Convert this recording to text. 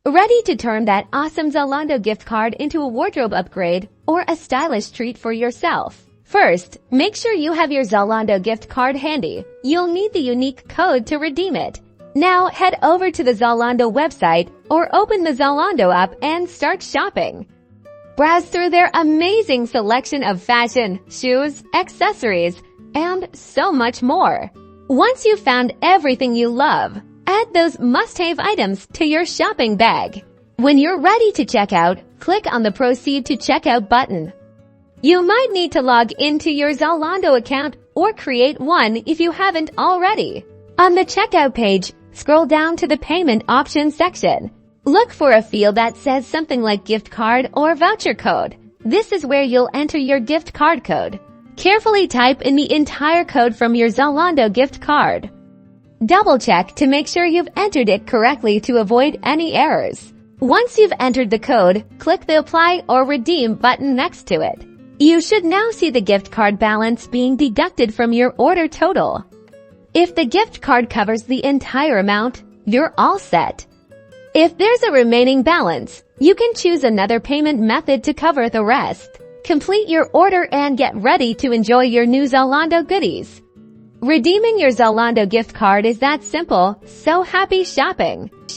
Ready to turn that awesome Zalando gift card into a wardrobe upgrade or a stylish treat for yourself? First, make sure you have your Zalando gift card handy. You'll need the unique code to redeem it. Now head over to the Zalando website or open the Zalando app and start shopping. Browse through their amazing selection of fashion, shoes, accessories, and so much more. Once you've found everything you love, add those must-have items to your shopping bag. When you're ready to check out, click on the Proceed to Checkout button. You might need to log into your Zalando account or create one if you haven't already. On the checkout page, scroll down to the Payment Options section. Look for a field that says something like gift card or voucher code. This is where you'll enter your gift card code. Carefully type in the entire code from your Zalando gift card. Double-check to make sure you've entered it correctly to avoid any errors. Once you've entered the code, click the Apply or Redeem button next to it. You should now see the gift card balance being deducted from your order total. If the gift card covers the entire amount, you're all set. If there's a remaining balance, you can choose another payment method to cover the rest. Complete your order and get ready to enjoy your new Zalando goodies. Redeeming your Zalando gift card is that simple, so happy shopping!